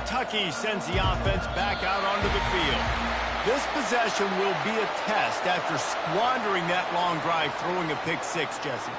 Kentucky sends the offense back out onto the field. This possession will be a test after squandering that long drive throwing a pick six, Jesse.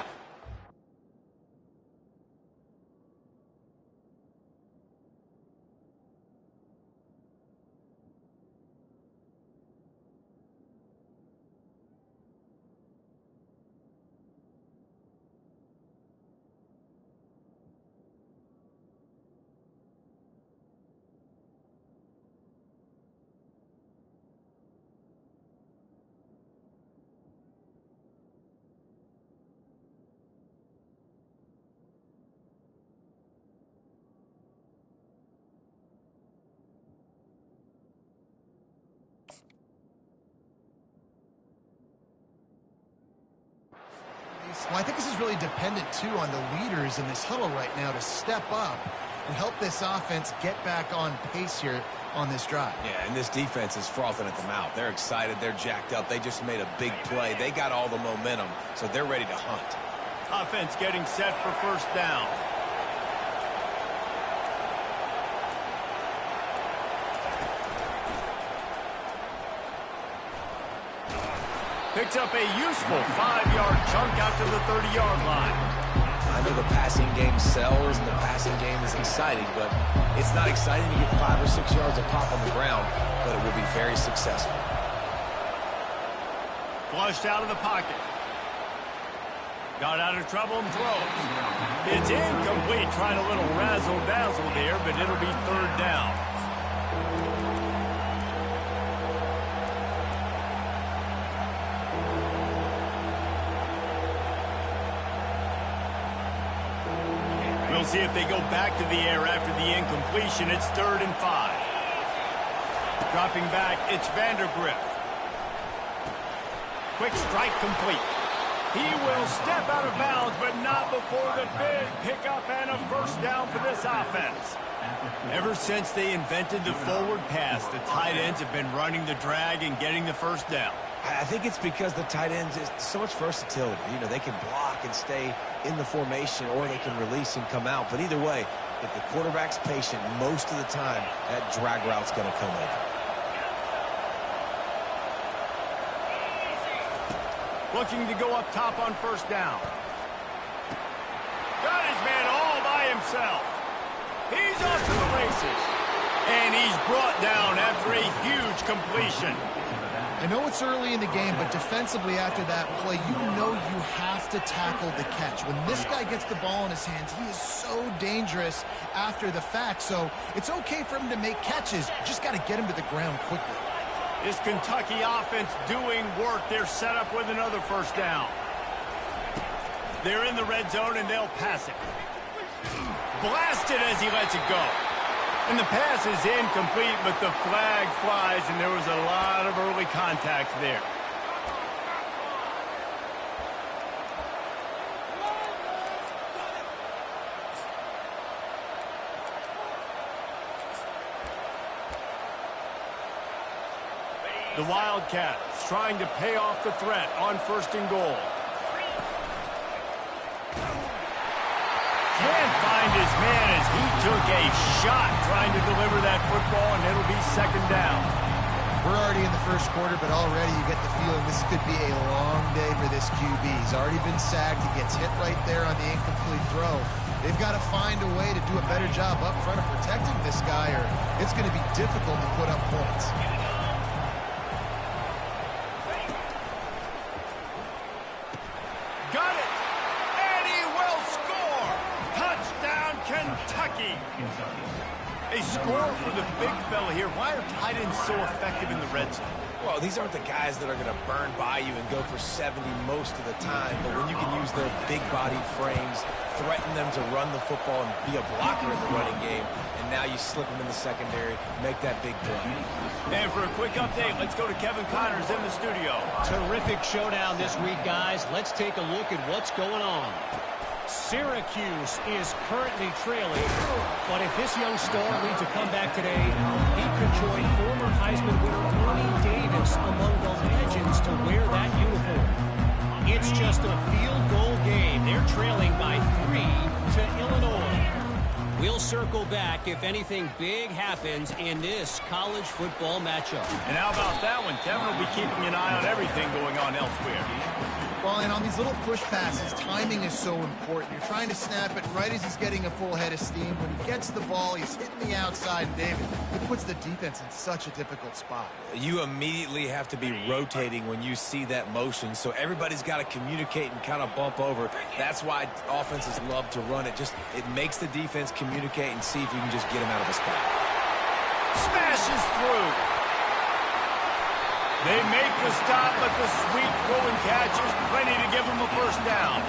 Well, I think this is really dependent, too, on the leaders in this huddle right now to step up and help this offense get back on pace here on this drive. Yeah, and this defense is frothing at the mouth. They're excited. They're jacked up. They just made a big play. They got all the momentum, so they're ready to hunt. Offense getting set for first down. Picks up a useful 5-yard chunk out to the 30-yard line. I know the passing game sells and the passing game is exciting, but it's not exciting to get 5 or 6 yards of pop on the ground, but it will be very successful. Flushed out of the pocket. Got out of trouble and throws. It's incomplete, trying a little razzle-dazzle there, but it'll be third down. We'll see if they go back to the air after the incompletion. It's 3rd and 5. Dropping back, it's Vandergrift. Quick strike complete. He will step out of bounds, but not before the big pickup and a first down for this offense. Ever since they invented the forward pass, the tight ends have been running the drag and getting the first down. I think it's because the tight ends is so much versatility. You know, they can block and stay in the formation, or they can release and come out. But either way, if the quarterback's patient, most of the time, that drag route's going to come over. Looking to go up top on first down. Got his man all by himself. He's off to the races. And he's brought down after a huge completion. I know it's early in the game, but defensively after that play, you know you have to tackle the catch. When this guy gets the ball in his hands, he is so dangerous after the fact. So it's okay for him to make catches. You just got to get him to the ground quickly. This Kentucky offense doing work. They're set up with another first down. They're in the red zone, and they'll pass it. Blasted as he lets it go. And the pass is incomplete, but the flag flies, and there was a lot of early contact there. The Wildcats trying to pay off the threat on 1st and goal. Can't find his man as he took a shot trying to deliver that football, and it'll be 2nd down. We're already in the first quarter, but already you get the feeling this could be a long day for this QB. He's already been sacked. He gets hit right there on the incomplete throw. They've got to find a way to do a better job up front of protecting this guy, or it's going to be difficult to put up points. Got it! And he will score! Touchdown, Kentucky! A score for the big fella here. Why are tight ends so effective in the red zone? Well, these aren't the guys that are going to burn by you and go for 70 most of the time, but when you can use their big-bodied frames, threaten them to run the football and be a blocker in the running game, and now you slip them in the secondary, make that big play. And for a quick update, let's go to Kevin Connors in the studio. Terrific showdown this week, guys. Let's take a look at what's going on. Syracuse is currently trailing, but if this young star leads a comeback today, he could join former Heisman winner Ernie Davis among the legends to wear that uniform. It's just a field goal game. They're trailing by 3 to Illinois. We'll circle back if anything big happens in this college football matchup. And how about that one? Kevin will be keeping an eye on everything going on elsewhere. Well, and on these little push passes, timing is so important. You're trying to snap it right as he's getting a full head of steam. When he gets the ball, he's hitting the outside, and David, it puts the defense in such a difficult spot. You immediately have to be rotating when you see that motion, so everybody's got to communicate and kind of bump over. That's why offenses love to run it. It makes the defense communicate and see if you can just get him out of the spot. Smashes through. They make the stop, but the sweet throw and catch is plenty to give them a first down.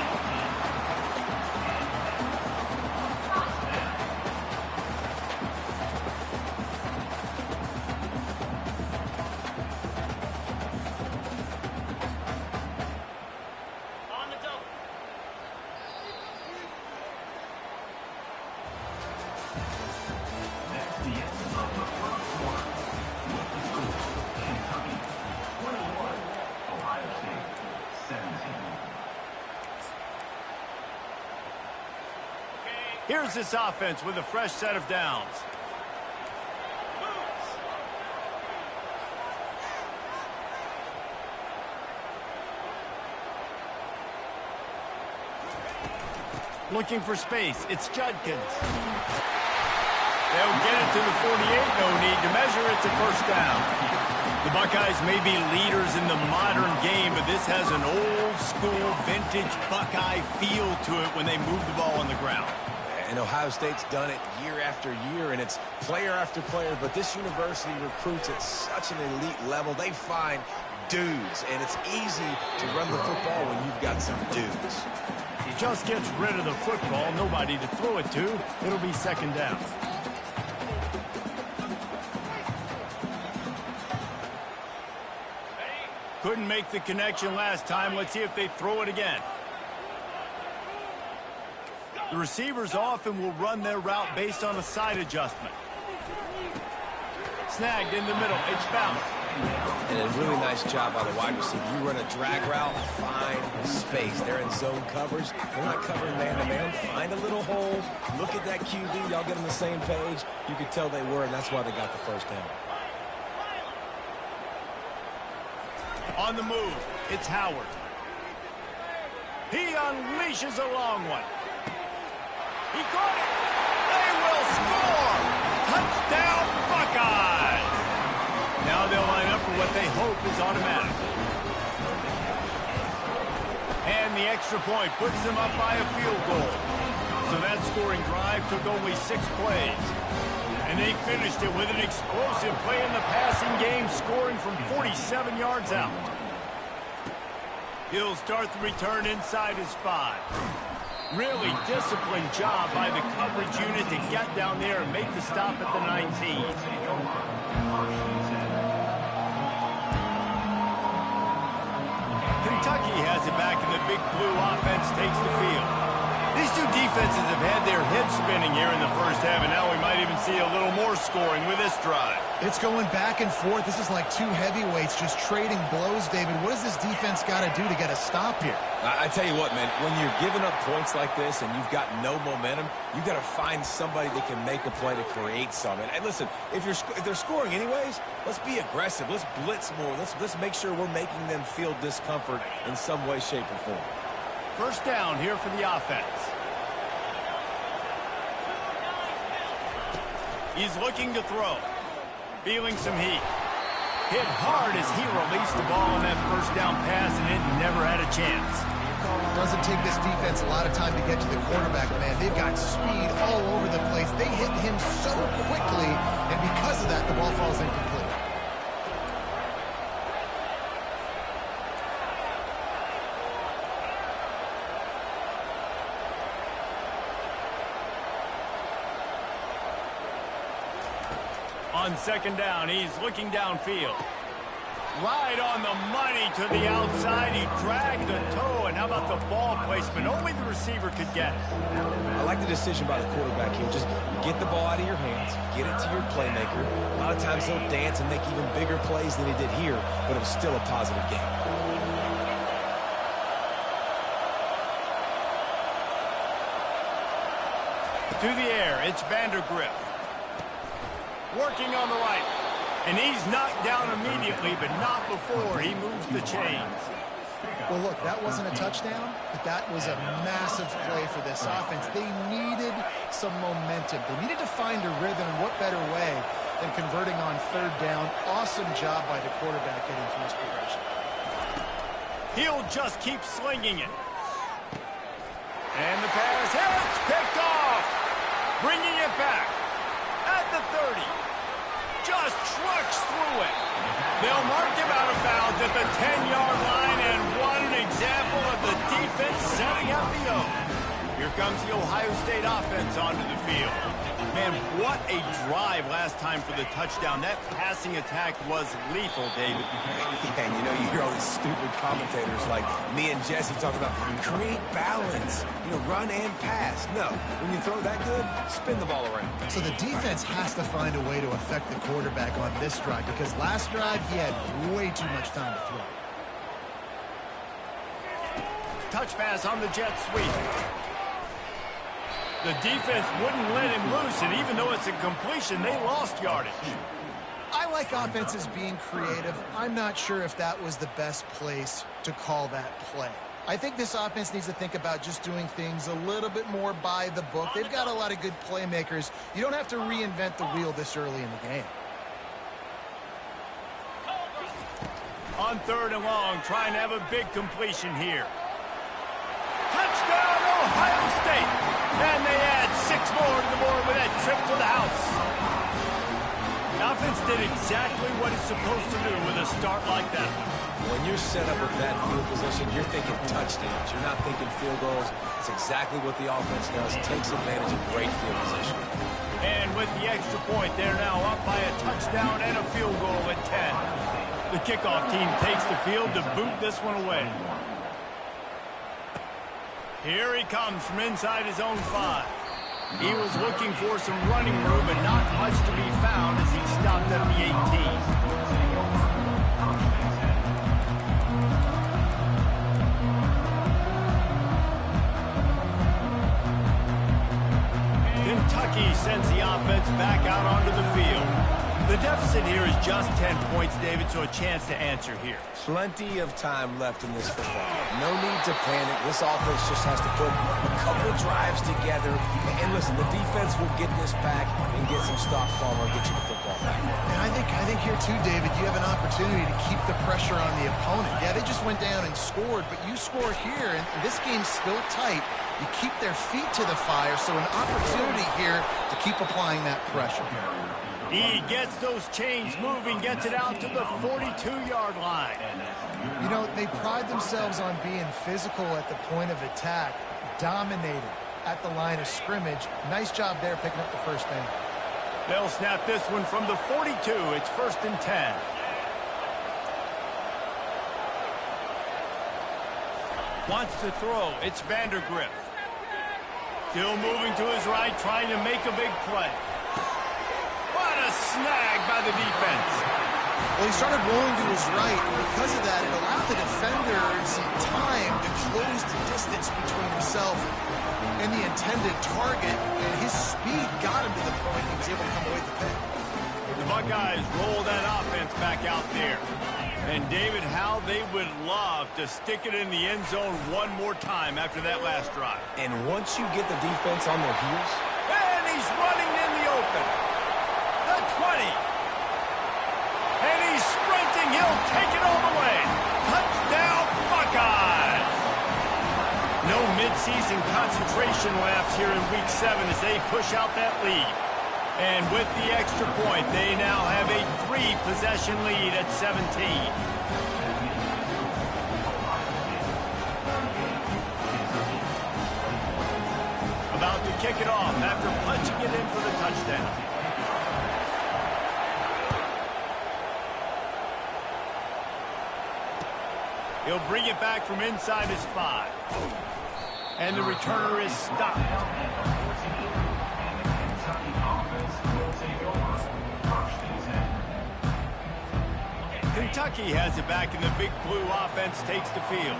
On the double. That's the end of the first quarter. With the score, Kentucky 21, Ohio State 17. Here's this offense with a fresh set of downs. Looking for space. It's Judkins. They'll get it to the 48. No need to measure. It's a first down. The Buckeyes may be leaders in the modern game, but this has an old-school, vintage Buckeye feel to it when they move the ball on the ground. And Ohio State's done it year after year, and it's player after player, but this university recruits at such an elite level. They find dudes, and it's easy to run the football when you've got some dudes. He just gets rid of the football, nobody to throw it to. It'll be second down. Couldn't make the connection last time. Let's see if they throw it again. The receivers often will run their route based on a side adjustment. Snagged in the middle. It's Bauer. And a really nice job by the wide receiver. You run a drag route, find space. They're in zone coverage. They're not covering man-to-man. Find a little hole. Look at that QB. Y'all get on the same page. You could tell they were, and that's why they got the first down. On the move, it's Howard. He unleashes a long one. He caught it. They will score. Touchdown, Buckeyes. Now they'll line up for what they hope is automatic. And the extra point puts them up by a field goal. So that scoring drive took only 6 plays. And they finished it with an explosive play in the passing game, scoring from 47 yards out. He'll start the return inside his 5. Really disciplined job by the coverage unit to get down there and make the stop at the 19. Kentucky has it back, and the Big Blue offense takes the field. These two defenses have had their heads spinning here in the first half, and now we might even see a little more scoring with this drive. It's going back and forth. This is like two heavyweights just trading blows, David. What does this defense got to do to get a stop here? I tell you what, man, when you're giving up points like this and you've got no momentum, you've got to find somebody that can make a play to create something. And listen, if they're scoring anyways, let's be aggressive. Let's blitz more. Let's make sure we're making them feel discomfort in some way, shape, or form. First down here for the offense. He's looking to throw. Feeling some heat. Hit hard as he released the ball on that first down pass, and it never had a chance. Doesn't take this defense a lot of time to get to the quarterback, man. They've got speed all over the place. They hit him so quickly, and because of that, the ball falls incomplete. On second down, he's looking downfield. Right on the money to the outside. He dragged the toe, and how about the ball placement? Only the receiver could get it. I like the decision by the quarterback here. Just get the ball out of your hands, get it to your playmaker. A lot of times he'll dance and make even bigger plays than he did here, but it was still a positive game. To the air, it's Vandergriff. Working on the right. And he's knocked down immediately, but not before he moves the chains. Well, look, that wasn't a touchdown, but that was a massive play for this offense. They needed some momentum. They needed to find a rhythm, and what better way than converting on third down. Awesome job by the quarterback getting through his progression. He'll just keep slinging it. And the pass hits, picked off. Bringing it back at the 30. Just trucks through it. They'll mark him out of bounds at the 10-yard line, and what an example of the defense setting up the O. Here comes the Ohio State offense onto the field. Man, what a drive last time for the touchdown. That passing attack was lethal, David. Yeah, and you know, you hear all these stupid commentators like me and Jesse talking about create balance, run and pass. No, when you throw that good, spin the ball around. So the defense has to find a way to affect the quarterback on this drive, because last drive he had way too much time to throw. Touch pass on the jet sweep. The defense wouldn't let him loose, and even though it's a completion, they lost yardage. I like offenses being creative. I'm not sure if that was the best place to call that play. I think this offense needs to think about just doing things a little bit more by the book. They've got a lot of good playmakers. You don't have to reinvent the wheel this early in the game. On third and long, trying to have a big completion here. Touchdown, Ohio State! And they add 6 more to the board with that trip to the house. The offense did exactly what it's supposed to do with a start like that. When you're set up with that field position, you're thinking touchdowns. You're not thinking field goals. It's exactly what the offense does. Takes advantage of great field position. And with the extra point, they're now up by a touchdown and a field goal at 10. The kickoff team takes the field to boot this one away. Here he comes from inside his own 5. He was looking for some running room, but not much to be found as he stopped at the 18. Kentucky sends the offense back out onto the field. The deficit here is just 10 points, David, so a chance to answer here. Plenty of time left in this football game. No need to panic. This offense just has to put a couple drives together. And listen, the defense will get this back and get some stops forward, get you the football back. And I think here too, David, you have an opportunity to keep the pressure on the opponent. Yeah, they just went down and scored, but you score here, and this game's still tight. You keep their feet to the fire, so an opportunity here to keep applying that pressure. He gets those chains moving, gets it out to the 42-yard line. You know, they pride themselves on being physical at the point of attack, dominated at the line of scrimmage. Nice job there picking up the first down. They'll snap this one from the 42. It's 1st and 10. Wants to throw. It's Vandergriff. Still moving to his right, trying to make a big play. What a snag by the defense. Well, he started rolling to his right, and because of that, it allowed the defender some time to close the distance between himself and the intended target, and his speed got him to the point he was able to come away with the pick. The Buckeyes roll that offense back out there. And, David, how they would love to stick it in the end zone one more time after that last drive. And once you get the defense on their heels. And he's running in the open. The 20. And he's sprinting. He'll take it all the way. Touchdown, Buckeyes. No midseason concentration laps here in Week 7 as they push out that lead. And with the extra point, they now have a 3-possession lead at 17. About to kick it off after punching it in for the touchdown. He'll bring it back from inside his 5. And the returner is stopped. Kentucky has it back, and the big blue offense takes the field.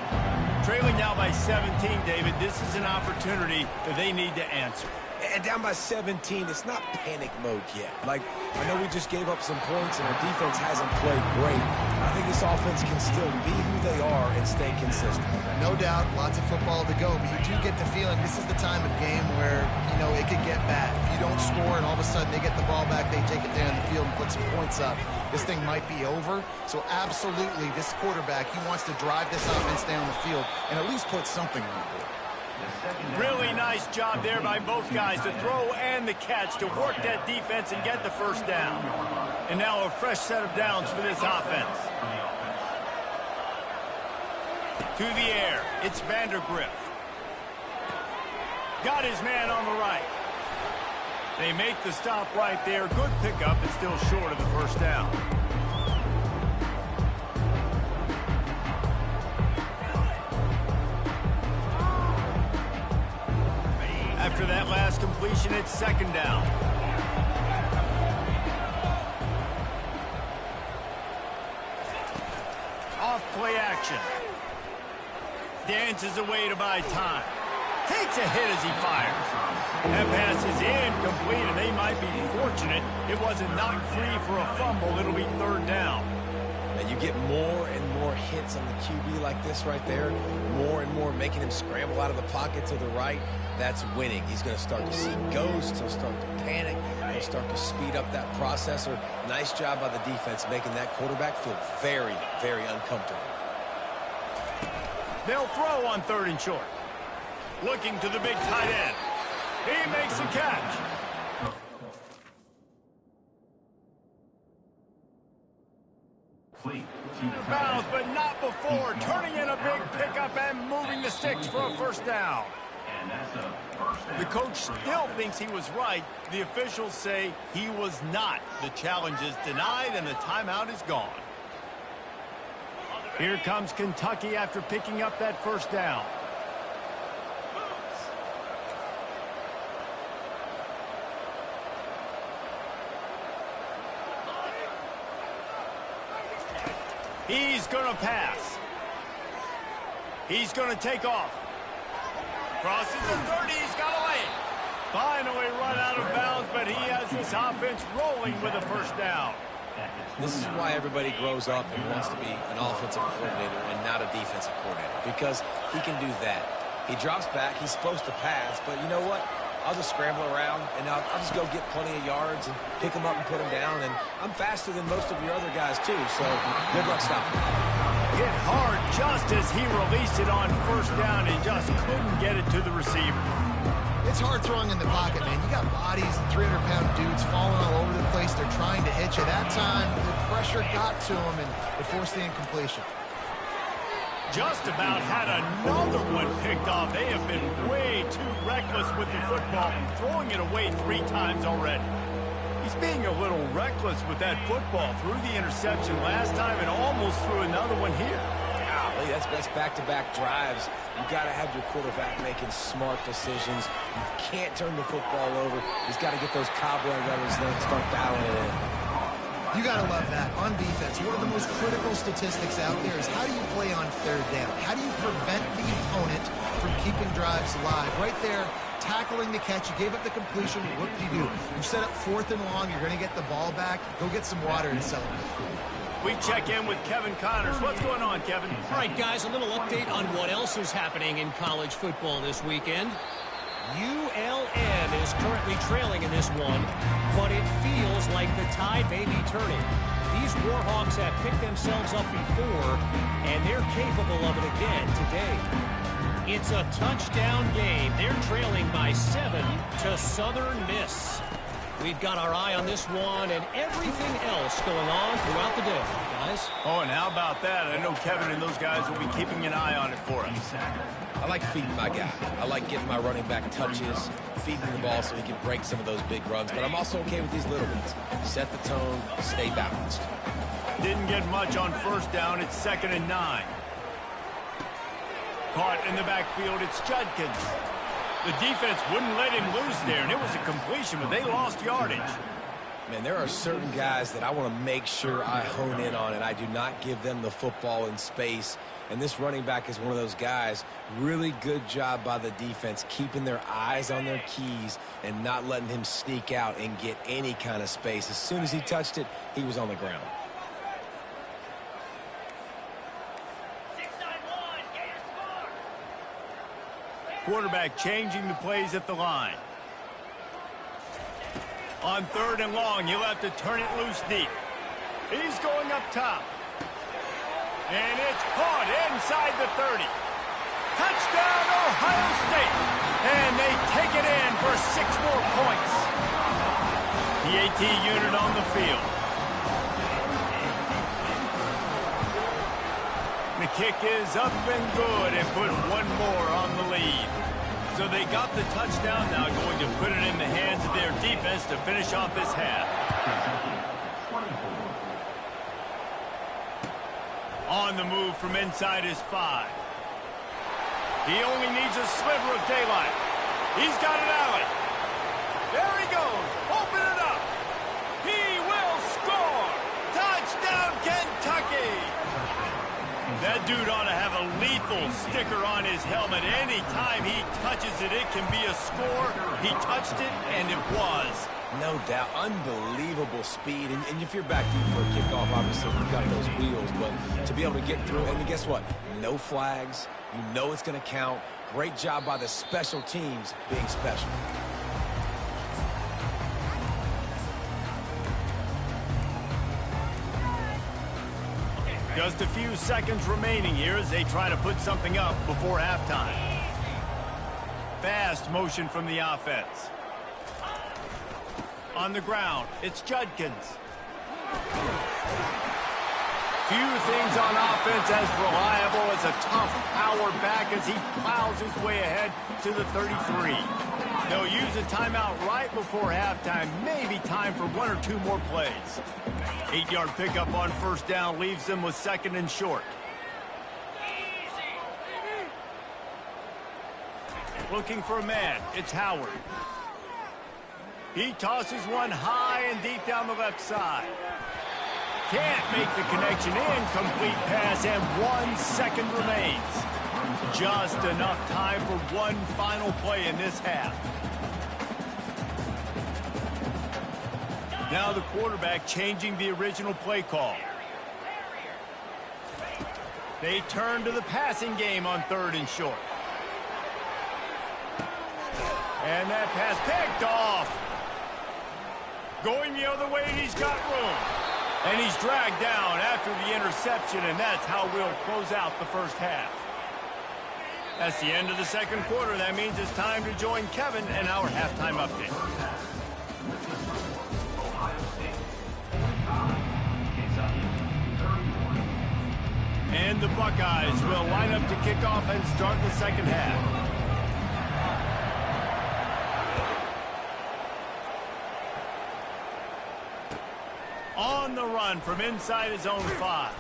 Trailing now by 17, David, this is an opportunity that they need to answer. And down by 17, it's not panic mode yet. Like, I know we just gave up some points and our defense hasn't played great. I think this offense can still be who they are and stay consistent. No doubt, lots of football to go, but you do get the feeling this is the time of game where, you know, it could get bad. If you don't score and all of a sudden they get the ball back, they take it down the field and put some points up, this thing might be over. So absolutely, this quarterback, he wants to drive this offense down the field and at least put something on the board. Really nice job there by both guys, the throw and the catch, to work that defense and get the first down. And now a fresh set of downs for this offense. To the air, it's Vandergriff. Got his man on the right. They make the stop right there. Good pickup, but still short of the first down. After that last completion, it's second down. Off play action. Dances away to buy time. Takes a hit as he fires. That pass is incomplete, and they might be fortunate it wasn't knocked free for a fumble. It'll be third down. And you get more and more hits on the QB like this right there, more and more making him scramble out of the pocket to the right. That's winning. He's going to start to see ghosts. He'll start to panic. He'll start to speed up that processor. Nice job by the defense making that quarterback feel very, very uncomfortable. They'll throw on third and short. Looking to the big tight end. He makes a catch. Bounds, but not before. Turning in a big pickup and moving the sticks for a first down. The coach still thinks he was right. The officials say he was not. The challenge is denied and the timeout is gone. Here comes Kentucky after picking up that first down. He's going to pass. He's going to take off. Crosses the 30, he's got a lane. Finally run out of bounds, but he has this offense rolling with a first down. This is why everybody grows up and wants to be an offensive coordinator and not a defensive coordinator, because he can do that. He drops back, he's supposed to pass, but you know what? I'll just scramble around, and I'll just go get plenty of yards and pick them up and put them down, and I'm faster than most of your other guys, too, so good luck stopping. Hit hard just as he released it on first down and just couldn't get it to the receiver. It's hard throwing in the pocket, man. You got bodies, 300-pound dudes falling all over the place. They're trying to hit you. That time, the pressure got to him, and it forced the incompletion. Just about had another one picked off. They have been way too reckless with the football, throwing it away 3 times already. He's being a little reckless with that football. Threw the interception last time and almost threw another one here. Golly, that's back-to-back drives. You got to have your quarterback making smart decisions. You can't turn the football over. He's got to get those cowboy runners there and start dialing it in. You got to love that. On defense, one of the most critical statistics out there is how do you play on third down? How do you prevent the opponent from keeping drives alive? Right there, tackling the catch. You gave up the completion. What do you do? You set up 4th and long. You're going to get the ball back. Go get some water and celebrate. We check in with Kevin Connors. What's going on, Kevin? All right, guys, a little update on what else is happening in college football this weekend. ULM is currently trailing in this one, but it feels like the tide may be turning. These Warhawks have picked themselves up before, and they're capable of it again today. It's a touchdown game. They're trailing by 7 to Southern Miss. We've got our eye on this one and everything else going on throughout the day, guys. Oh, and how about that? I know Kevin and those guys will be keeping an eye on it for us. I like feeding my guy. I like getting my running back touches, feeding the ball so he can break some of those big runs. But I'm also okay with these little ones. Set the tone, stay balanced. Didn't get much on first down. It's 2nd and 9. Caught in the backfield, it's Judkins. The defense wouldn't let him loose there, and it was a completion, but they lost yardage. Man, there are certain guys that I want to make sure I hone in on, and I do not give them the football in space. And this running back is one of those guys. Really good job by the defense, keeping their eyes on their keys and not letting him sneak out and get any kind of space. As soon as he touched it, he was on the ground. Quarterback changing the plays at the line. On 3rd and long, you'll have to turn it loose deep. He's going up top. And it's caught inside the 30. Touchdown, Ohio State. And they take it in for 6 more points. The AT unit on the field. The kick is up and good and put 1 more on the lead. So they got the touchdown, now going to put it in the hands of their defense to finish off this half. On the move from inside his 5. He only needs a sliver of daylight. He's got an alley. There he goes. Open it up. He will score. Touchdown, Kentucky. That dude ought to have a lethal sticker on his helmet. Anytime he touches it, it can be a score. He touched it, and it was. No doubt. Unbelievable speed. And if you're back deep for a kickoff, obviously you've got those wheels. But to be able to get through, and guess what? No flags. You know it's going to count. Great job by the special teams being special. Just a few seconds remaining here as they try to put something up before halftime. Fast motion from the offense. On the ground, it's Judkins. Few things on offense as reliable as a tough power back as he plows his way ahead to the 33. They'll use a timeout right before halftime. Maybe time for 1 or 2 more plays. 8-yard pickup on 1st down leaves them with 2nd and short. Looking for a man. It's Howard. He tosses one high and deep down the left side. Can't make the connection. Incomplete pass, and 1 second remains. Just enough time for one final play in this half. Now the quarterback changing the original play call. They turn to the passing game on 3rd and short. And that pass picked off. Going the other way, he's got room. And he's dragged down after the interception, and that's how we'll close out the first half. That's the end of the 2nd quarter. That means it's time to join Kevin and our halftime update. And the Buckeyes will line up to kick off and start the 2nd half. On the run from inside his own 5.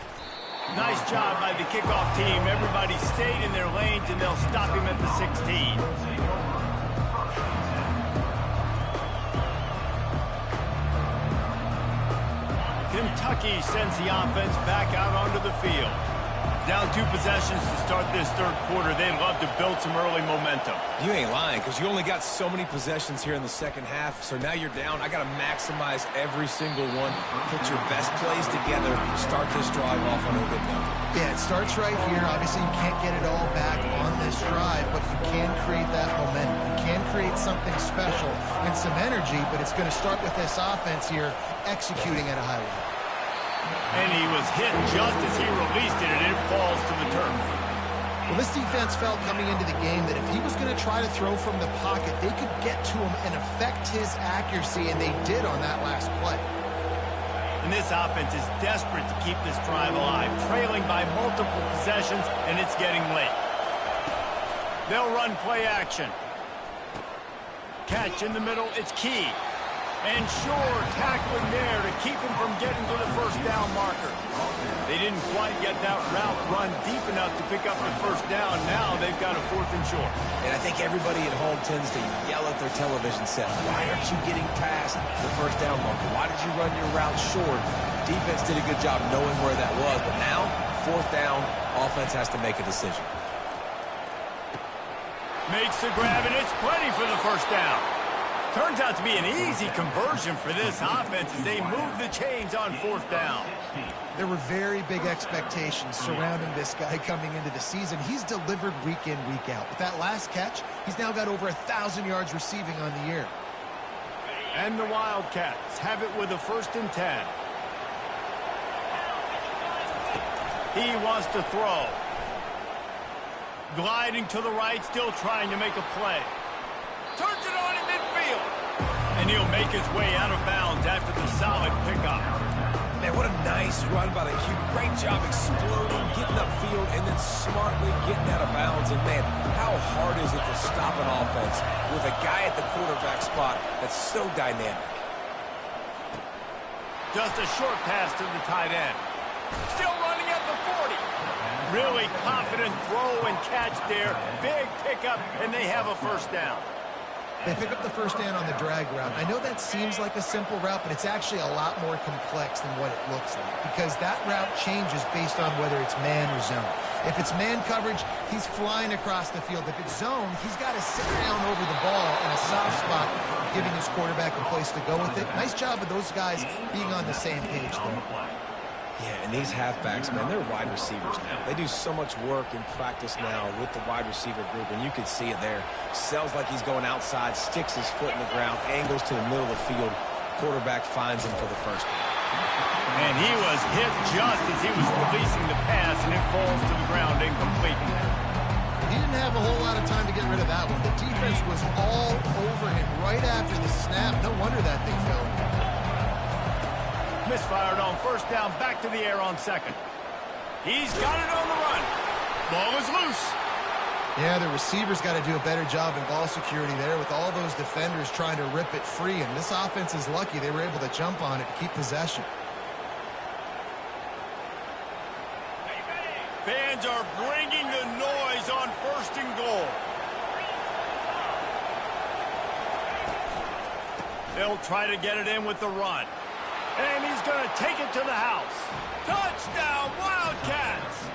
Nice job by the kickoff team. Everybody stayed in their lanes, and they'll stop him at the 16. Kentucky sends the offense back out onto the field. Down 2 possessions to start this 3rd quarter. They'd love to build some early momentum. You ain't lying, because you only got so many possessions here in the 2nd half. So now you're down. I got to maximize every single one. Put your best plays together. Start this drive off on a good note. Yeah, it starts right here. Obviously, you can't get it all back on this drive, but you can create that momentum. You can create something special and some energy, but it's going to start with this offense here executing at a high level. And he was hit just as he released it, and it falls to the turf. Well, this defense felt coming into the game that if he was going to try to throw from the pocket, they could get to him and affect his accuracy, and they did on that last play. And this offense is desperate to keep this drive alive, trailing by multiple possessions, and it's getting late. They'll run play action. Catch in the middle, it's Key. And sure, tackling there to keep him from getting to the first down marker. They didn't quite get that route run deep enough to pick up the first down. Now they've got a 4th and short. And I think everybody at home tends to yell at their television set. Why aren't you getting past the first down marker? Why did you run your route short? Defense did a good job knowing where that was. But now, 4th down, offense has to make a decision. Makes the grab, and it's plenty for the first down. Turns out to be an easy conversion for this offense as they move the chains on 4th down. There were very big expectations surrounding this guy coming into the season. He's delivered week in, week out. With that last catch, he's now got over 1,000 yards receiving on the year. And the Wildcats have it with a 1st and 10. He wants to throw. Gliding to the right, still trying to make a play. Turns it on in midfield. And he'll make his way out of bounds after the solid pickup. Man, what a nice run by the Q. Great job exploding, getting upfield, and then smartly getting out of bounds. And, man, how hard is it to stop an offense with a guy at the quarterback spot that's so dynamic? Just a short pass to the tight end. Still running at the 40. Really confident throw and catch there. Big pickup, and they have a first down. They pick up the first down on the drag route. I know that seems like a simple route, but it's actually a lot more complex than what it looks like because that route changes based on whether it's man or zone. If it's man coverage, he's flying across the field. If it's zone, he's got to sit down over the ball in a soft spot, giving his quarterback a place to go with it. Nice job of those guys being on the same page there. Yeah, and these halfbacks, man, they're wide receivers now. They do so much work in practice now with the wide receiver group, and you can see it there. Sells like he's going outside, sticks his foot in the ground, angles to the middle of the field. Quarterback finds him for the first one. And he was hit just as he was releasing the pass, and it falls to the ground incomplete. He didn't have a whole lot of time to get rid of that one. The defense was all over him right after the snap. No wonder that thing fell. Misfired on first down, back to the air on 2nd. He's got it on the run. Ball is loose. Yeah, the receivers got to do a better job in ball security there with all those defenders trying to rip it free, and this offense is lucky they were able to jump on it to keep possession. Fans are bringing the noise on 1st and goal. They'll try to get it in with the run. And he's going to take it to the house. Touchdown, Wildcats!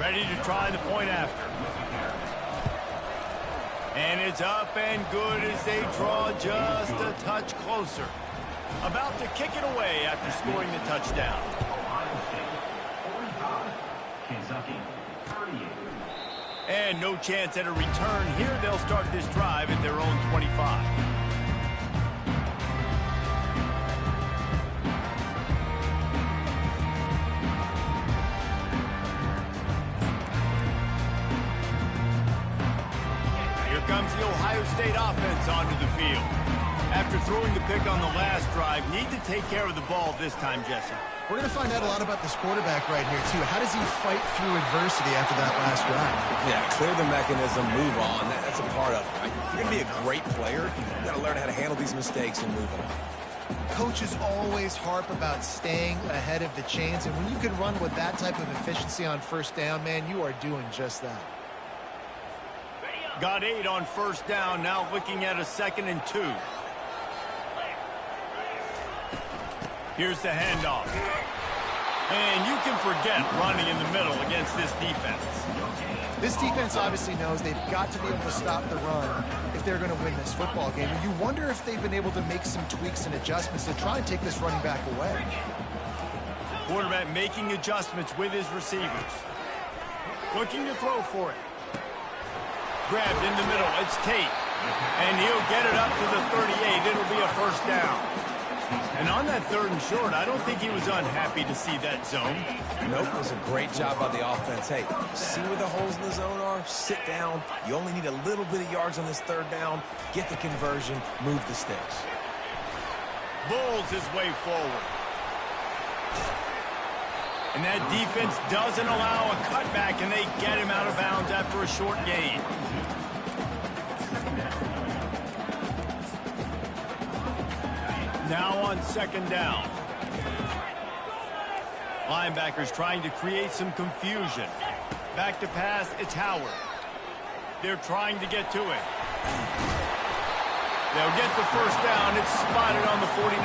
Ready to try the point after. And it's up and good as they draw just a touch closer. About to kick it away after scoring the touchdown. And no chance at a return here. They'll start this drive at their own 25. Comes the Ohio State offense onto the field. After throwing the pick on the last drive, need to take care of the ball this time, Jesse. We're going to find out a lot about this quarterback right here, too. How does he fight through adversity after that last drive? Yeah, clear the mechanism, move on. That's a part of it, right? If you're going to be a great player, you've got to learn how to handle these mistakes and move on. Coaches always harp about staying ahead of the chains, and when you can run with that type of efficiency on first down, man, you are doing just that. Got 8 on first down, now looking at a 2nd and 2. Here's the handoff. And you can forget running in the middle against this defense. This defense obviously knows they've got to be able to stop the run if they're going to win this football game. And you wonder if they've been able to make some tweaks and adjustments to try and take this running back away. Quarterback making adjustments with his receivers. Looking to throw for it. Grabbed in the middle, it's Tate. And he'll get it up to the 38. It'll be a first down. And on that 3rd and short, I don't think he was unhappy to see that zone. Nope, it was a great job by the offense. Hey, see where the holes in the zone are? Sit down. You only need a little bit of yards on this 3rd down. Get the conversion, move the sticks. Bulls his way forward. And that defense doesn't allow a cutback, and they get him out of bounds after a short gain. Now on second down. Linebackers trying to create some confusion. Back to pass, it's Howard. They're trying to get to it. They'll get the first down. It's spotted on the 49.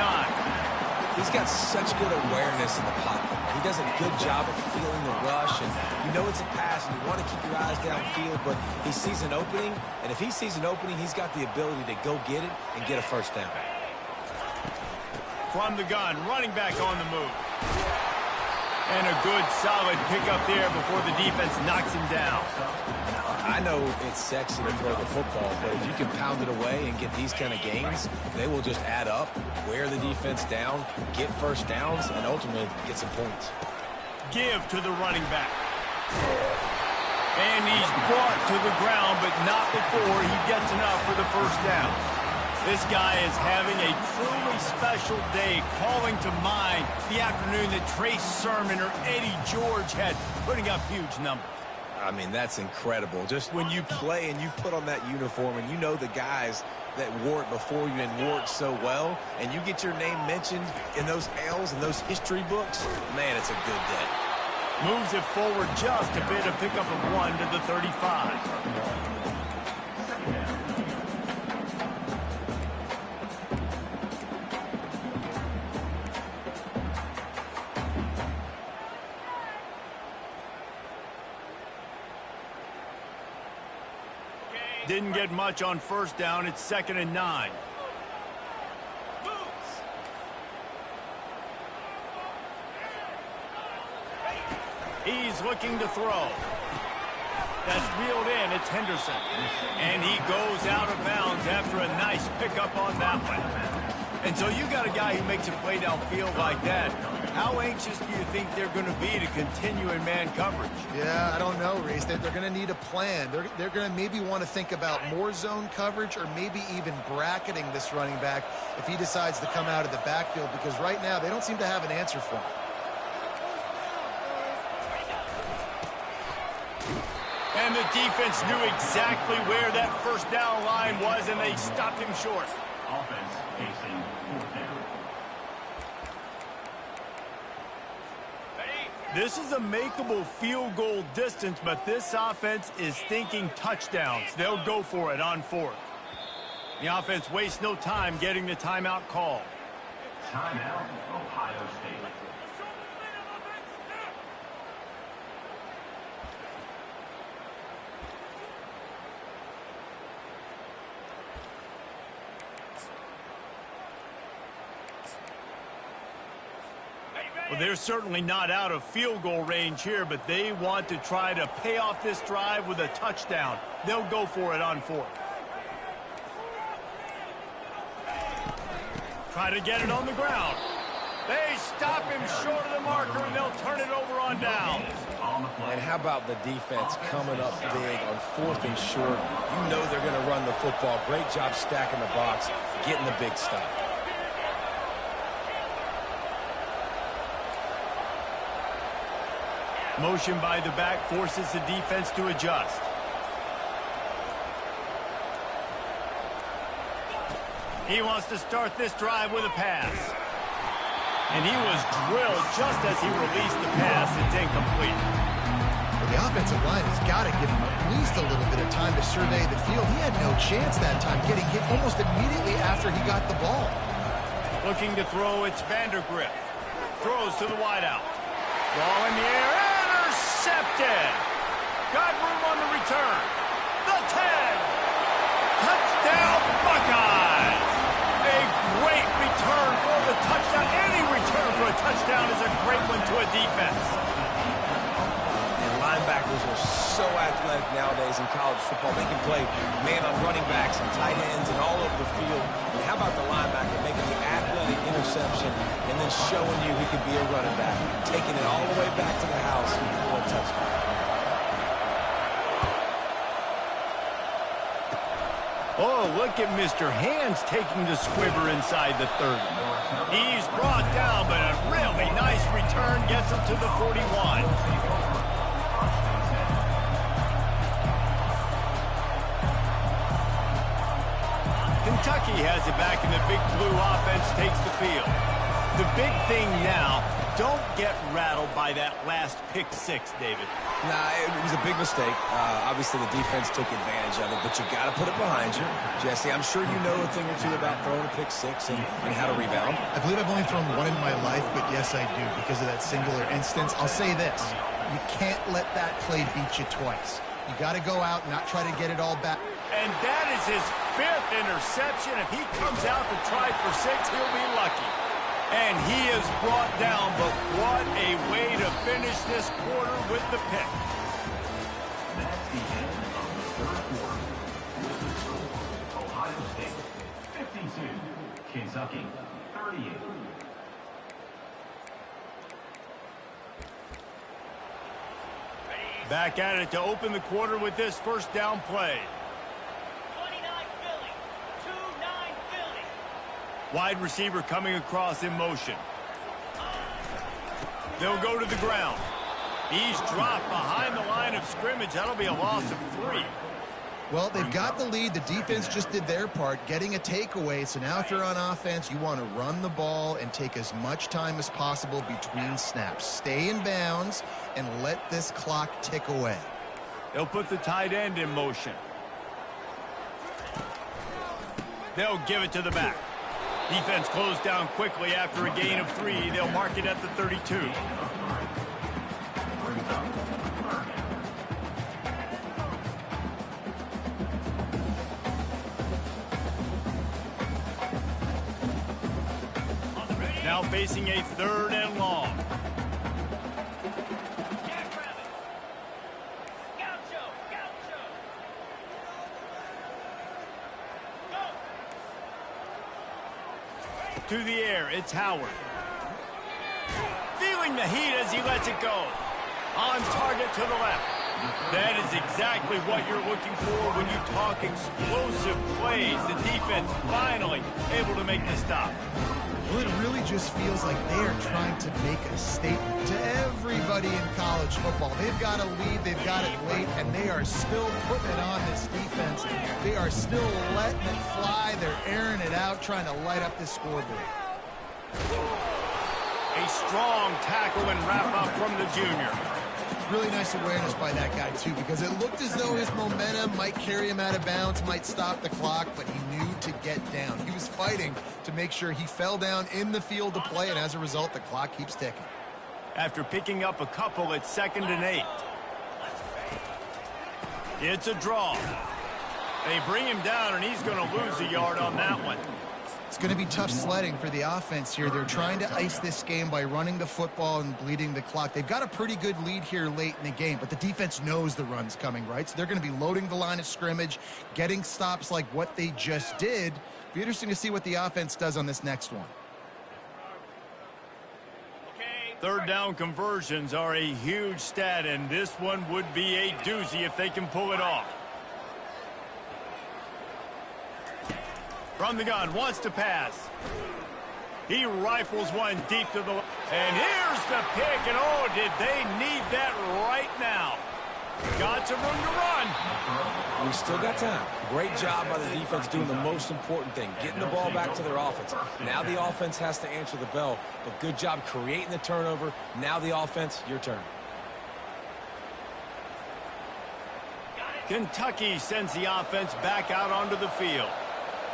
He's got such good awareness in the pocket. He does a good job of feeling the rush, and you know it's a pass, and you want to keep your eyes downfield, but he sees an opening, and if he sees an opening, he's got the ability to go get it and get a first down. From the gun, running back on the move. And a good, solid pickup there before the defense knocks him down. I know it's sexy to throw the football, but if you can pound it away and get these kind of gains, they will just add up, wear the defense down, get first downs, and ultimately get some points. Give to the running back. And he's brought to the ground, but not before he gets enough for the first down. This guy is having a truly special day, calling to mind the afternoon that Trace Sermon or Eddie George had, putting up huge numbers. I mean, that's incredible. Just when you play and you put on that uniform and you know the guys that wore it before you and wore it so well, and you get your name mentioned in those L's and those history books, man, it's a good day. Moves it forward just a bit, a pickup of 1 to the 35. Didn't get much on first down. It's 2nd and 9. He's looking to throw. That's reeled in. It's Henderson. And he goes out of bounds after a nice pickup on that one. And so you got a guy who makes a play downfield like that. How anxious do you think they're going to be to continue in man coverage? Yeah, I don't know, Reese. They're going to need a plan. They're going to maybe want to think about more zone coverage or maybe even bracketing this running back if he decides to come out of the backfield, because right now they don't seem to have an answer for him. And the defense knew exactly where that first down line was, and they stopped him short. Offense facing 4th down. This is a makeable field goal distance, but this offense is thinking touchdowns. They'll go for it on 4th. The offense wastes no time getting the timeout call. Timeout, Ohio State. Well, they're certainly not out of field goal range here, but they want to try to pay off this drive with a touchdown. They'll go for it on 4th. Try to get it on the ground. They stop him short of the marker, and they'll turn it over on downs. And how about the defense coming up big on 4th and short? You know they're going to run the football. Great job stacking the box, getting the big stop. Motion by the back forces the defense to adjust. He wants to start this drive with a pass. And he was drilled just as he released the pass. It's incomplete. Well, the offensive line has got to give him at least a little bit of time to survey the field. He had no chance that time, getting hit almost immediately after he got the ball. Looking to throw, it's Vandergrift. Throws to the wideout. Ball in the air. Intercepted. Got room on the return. The 10. Touchdown, Buckeyes. A great return for the touchdown. Any return for a touchdown is a great one to a defense. And linebackers are so athletic nowadays in college football. They can play man on running backs and tight ends and all over the field. And how about the linebacker making the athletic interception and then showing you he could be a running back, taking it all the way back to the house for a touchdown. Oh, look at Mr. Hands taking the squibber inside the 30. He's brought down, but a really nice return gets him to the 41. Kentucky Kentucky has it back, and the big blue offense takes the field. The big thing now, don't get rattled by that last pick six, David. Nah, it was a big mistake. Obviously, the defense took advantage of it, but you got to put it behind you. Jesse, I'm sure you know a thing or two about throwing a pick six and how to rebound. I believe I've only thrown one in my life, but yes, I do, because of that singular instance. I'll say this. You can't let that play beat you twice. You got to go out and not try to get it all back. And that is his 5th interception. If he comes out to try for 6, he'll be lucky. And he is brought down, but what a way to finish this quarter with the pick. That's the end of the third quarter. With the score, Ohio State 52, Kentucky 38. Back at it to open the quarter with this first down play. 29 Philly, 2-9 Philly. Wide receiver coming across in motion. They'll go to the ground. He's dropped behind the line of scrimmage. That'll be a loss of 3. Well, they've got the lead. The defense just did their part, getting a takeaway. So now if you're on offense, you want to run the ball and take as much time as possible between snaps. Stay in bounds and let this clock tick away. They'll put the tight end in motion. They'll give it to the back. Defense closed down quickly after a gain of 3. They'll mark it at the 32. Now facing a 3rd and long. Gaucho, Gaucho. Go. To the air, it's Howard. Feeling the heat as he lets it go. On target to the left. That is exactly what you're looking for when you talk explosive plays. The defense finally able to make the stop. Well, it really just feels like they are trying to make a statement to everybody in college football. They've got a lead, they've got it late, and they are still putting it on this defense. They are still letting it fly. They're airing it out, trying to light up this scoreboard. A strong tackle and wrap up from the junior. Really nice awareness by that guy, too, because it looked as though his momentum might carry him out of bounds, might stop the clock, but he knew to get down. He was fighting to make sure he fell down in the field to play, and as a result, the clock keeps ticking. After picking up a couple, it's 2nd and 8. It's a draw. They bring him down, and he's going to lose a yard on that one. It's going to be tough sledding for the offense here. They're trying to ice this game by running the football and bleeding the clock. They've got a pretty good lead here late in the game, but the defense knows the run's coming, right? So they're going to be loading the line of scrimmage, getting stops like what they just did. Be interesting to see what the offense does on this next one. 3rd down conversions are a huge stat, and this one would be a doozy if they can pull it off. From the gun, wants to pass. He rifles one deep to the... And here's the pick, and oh, did they need that right now. Got some room to run. We still got time. Great job by the defense doing the most important thing, getting the ball back to their offense. Now the offense has to answer the bell, but good job creating the turnover. Now the offense, your turn. Kentucky sends the offense back out onto the field.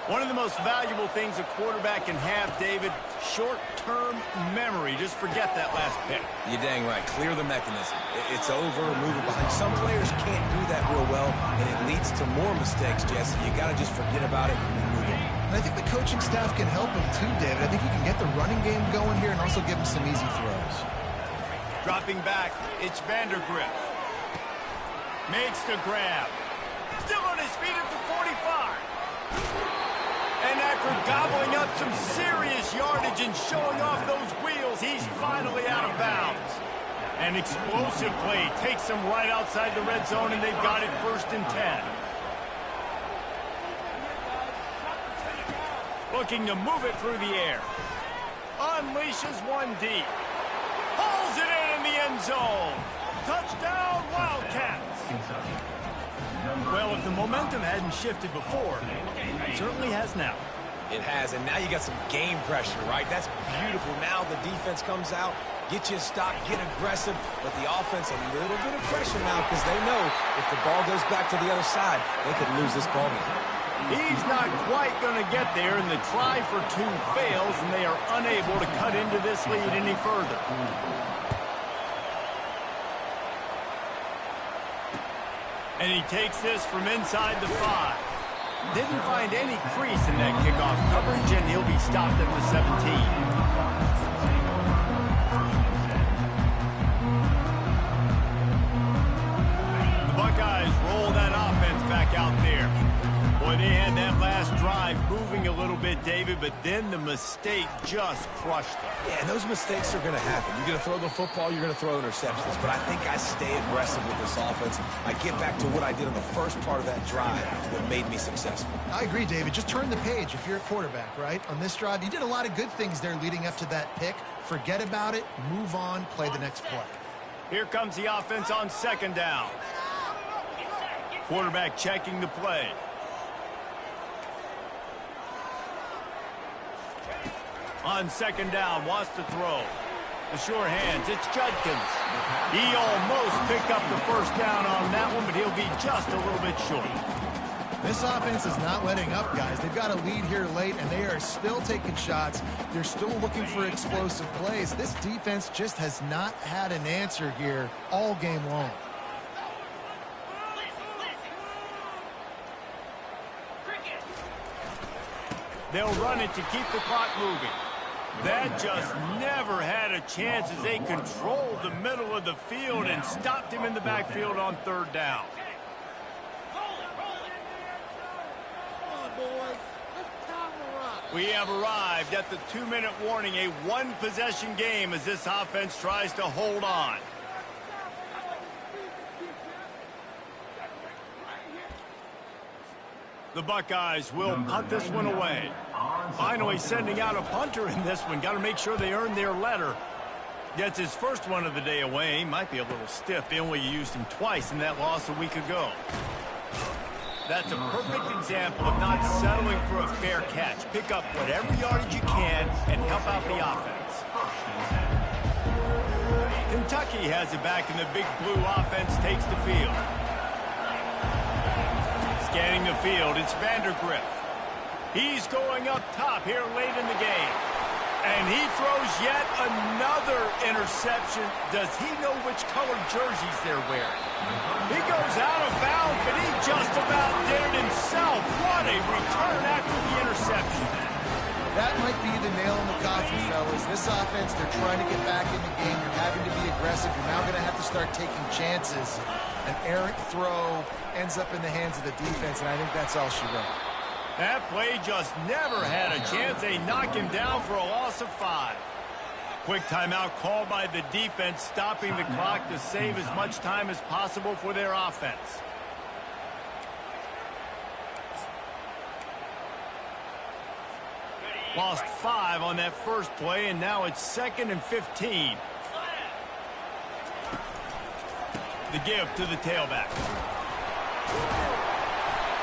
One of the most valuable things a quarterback can have, David, short-term memory. Just forget that last pick. You're dang right. Clear the mechanism. It's over, move it behind. Some players can't do that real well, and it leads to more mistakes, Jesse. You got to just forget about it and move on. And I think the coaching staff can help him too, David. I think he can get the running game going here and also give him some easy throws. Dropping back, it's Vandergrift. Makes the grab. Still on his feet at the 45. And after gobbling up some serious yardage and showing off those wheels, he's finally out of bounds. An explosive play takes them right outside the red zone, and they've got it 1st and 10. Looking to move it through the air. Unleashes one deep. Pulls it in the end zone. Touchdown, Wildcats. Well, if the momentum hadn't shifted before, it certainly has now. It has, and now you got some game pressure, right? That's beautiful. Now the defense comes out, get you a stop, get aggressive, but the offense a little bit of pressure now because they know if the ball goes back to the other side, they could lose this ball game. He's not quite going to get there, and the try for two fails, and they are unable to cut into this lead any further. And he takes this from inside the 5. Didn't find any crease in that kickoff coverage, and he'll be stopped at the 17. The Buckeyes roll that offense back out there. Boy, they had that last drive moving a little bit, David, but then the mistake just crushed them. Yeah, and those mistakes are going to happen. You're going to throw the football, you're going to throw interceptions, but I think I stay aggressive with this offense. I get back to what I did on the first part of that drive that made me successful. I agree, David. Just turn the page if you're a quarterback, right? On this drive, you did a lot of good things there leading up to that pick. Forget about it, move on, play the next play. Here comes the offense on second down. Quarterback checking the play. On second down, wants to throw. The sure hands, it's Judkins. He almost picked up the first down on that one, but he'll be just a little bit short. This offense is not letting up, guys. They've got a lead here late, and they are still taking shots. They're still looking for explosive plays. This defense just has not had an answer here all game long. They'll run it to keep the clock moving. That just never had a chance as they controlled the middle of the field and stopped him in the backfield on third down. We have arrived at the 2-minute warning, a one-possession game as this offense tries to hold on. The Buckeyes will punt this one away. Finally sending out a punter in this one. Got to make sure they earn their letter. Gets his first one of the day away. Might be a little stiff. They only used him twice in that loss a week ago. That's a perfect example of not settling for a fair catch. Pick up whatever yardage you can and help out the offense. Kentucky has it back, and the big blue offense takes the field. Scanning the field, it's Vandergriff. He's going up top here late in the game. And he throws yet another interception. Does he know which colored jerseys they're wearing? He goes out of bounds, but he just about did it himself. What a return after the interception. That might be the nail in the coffin, fellas. This offense, they're trying to get back in the game. You're having to be aggressive. You're now going to have to start taking chances. An errant throw ends up in the hands of the defense, and I think that's all she wrote. That play just never had a chance. They knock him down for a loss of 5. Quick timeout called by the defense, stopping the clock to save as much time as possible for their offense. Lost 5 on that first play, and now it's 2nd and 15. The give to the tailback.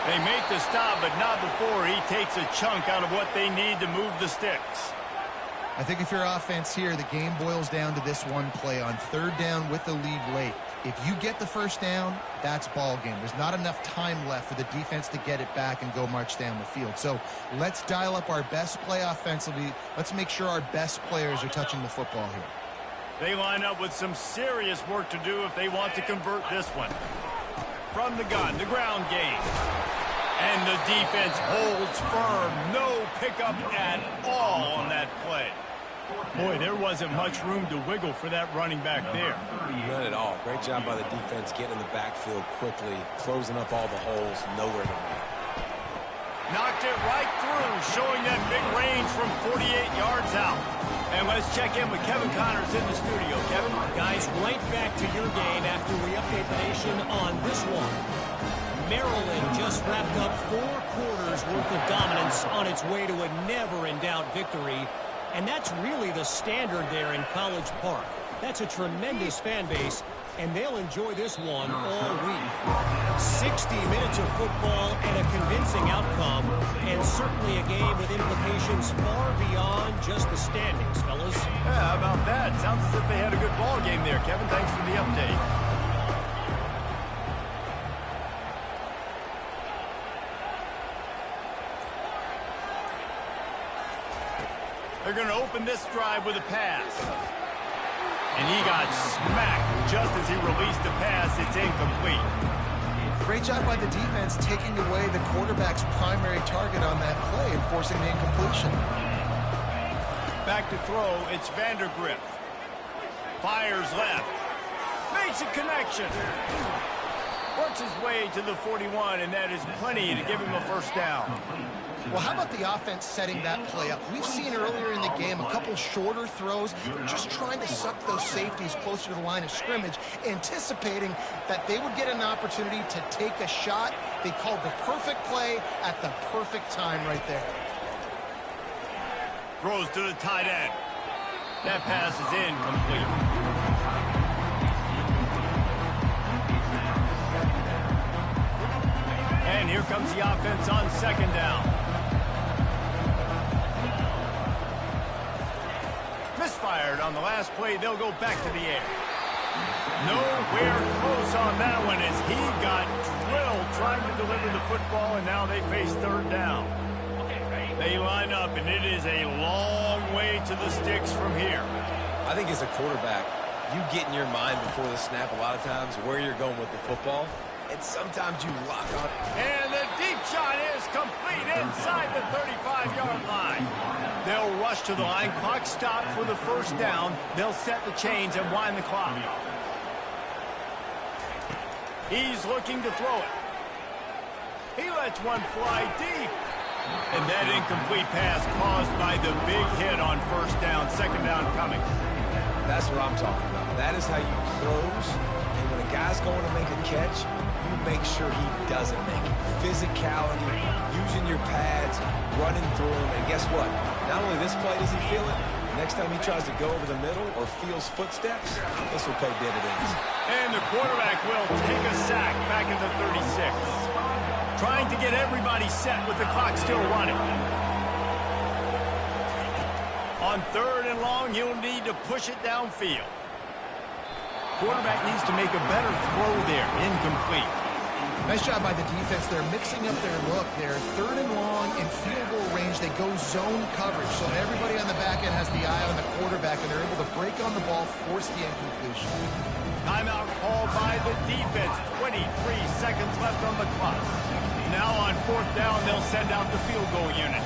They make the stop, but not before he takes a chunk out of what they need to move the sticks. I think if you're offense here, the game boils down to this one play on third down with the lead late. If you get the first down, that's ball game. There's not enough time left for the defense to get it back and go march down the field. So let's dial up our best play offensively. Let's make sure our best players are touching the football here. They line up with some serious work to do if they want to convert this one. From the gun, the ground game. And the defense holds firm. No pickup at all on that play. Boy, there wasn't much room to wiggle for that running back there. None at all. Great job by the defense getting in the backfield quickly, closing up all the holes, nowhere to run. Knocked it right through, showing that big range from 48 yards out. And let's check in with Kevin Connors in the studio. Kevin? Guys, right back to your game after we update the nation on this one. Maryland just wrapped up 4 quarters worth of dominance on its way to a never-in-doubt victory. And that's really the standard there in College Park. That's a tremendous fan base, and they'll enjoy this one all week. 60 minutes of football and a convincing outcome, and certainly a game with implications far beyond just the standings, fellas. Yeah, how about that? Sounds as if they had a good ball game there, Kevin. Thanks for the update. They're going to open this drive with a pass. And he got smacked just as he released the pass. It's incomplete. Great job by the defense taking away the quarterback's primary target on that play and forcing the incompletion. Back to throw, it's Vandergrift. Fires left. Makes a connection. Works his way to the 41, and that is plenty to give him a first down. Well, how about the offense setting that play up? We've seen earlier in the game a couple shorter throws, just trying to suck those safeties closer to the line of scrimmage, anticipating that they would get an opportunity to take a shot. They called the perfect play at the perfect time right there. Throws to the tight end. That pass is incomplete. And here comes the offense on second down. Misfired on the last play. They'll go back to the air. Nowhere close on that one as he got drilled trying to deliver the football, and now they face third down. They line up, and it is a long way to the sticks from here. I think as a quarterback, you get in your mind before the snap a lot of times where you're going with the football, and sometimes you lock on. And the deep shot is complete inside the 35-yard line. They'll rush to the line. Clock stopped for the first down. They'll set the chains and wind the clock. He's looking to throw it. He lets one fly deep. And that incomplete pass caused by the big hit on first down. Second down coming. That's what I'm talking about. That is how you close. And when a guy's going to make a catch, you make sure he doesn't make it. Physicality, using your pads, running through him. And guess what? Not only this play does he feel it, next time he tries to go over the middle or feels footsteps, this will pay dividends. And the quarterback will take a sack back in the 36. Trying to get everybody set with the clock still running. On third and long, he'll need to push it downfield. Quarterback needs to make a better throw there. Incomplete. Nice job by the defense. They're mixing up their look. They're third and long in field goal range. They go zone coverage, so everybody on the back end has the eye on the quarterback, and they're able to break on the ball, force the incompletion. Timeout called by the defense. 23 seconds left on the clock. Now on fourth down, they'll send out the field goal unit.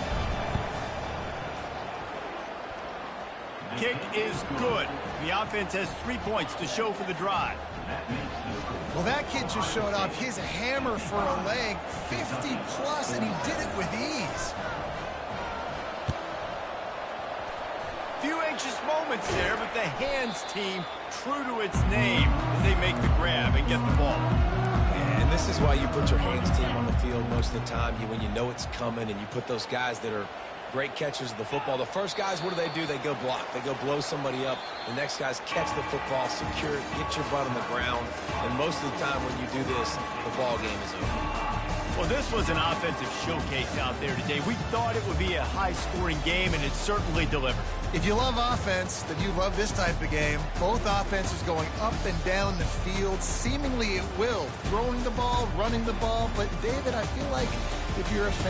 Kick is good. The offense has 3 points to show for the drive. Well, that kid just showed off his hammer for a leg, 50-plus, and he did it with ease. Few anxious moments there, but the hands team true to its name as they make the grab and get the ball. And this is why you put your hands team on the field most of the time. When you know it's coming and you put those guys that are great catchers of the football. The first guys, what do? They go block. They go blow somebody up. The next guys catch the football, secure it, get your butt on the ground. And most of the time when you do this, the ball game is over. Well, this was an offensive showcase out there today. We thought it would be a high-scoring game, and it certainly delivered. If you love offense, then you love this type of game. Both offenses going up and down the field, seemingly at will. Throwing the ball, running the ball. But, David, I feel like if you're a fan,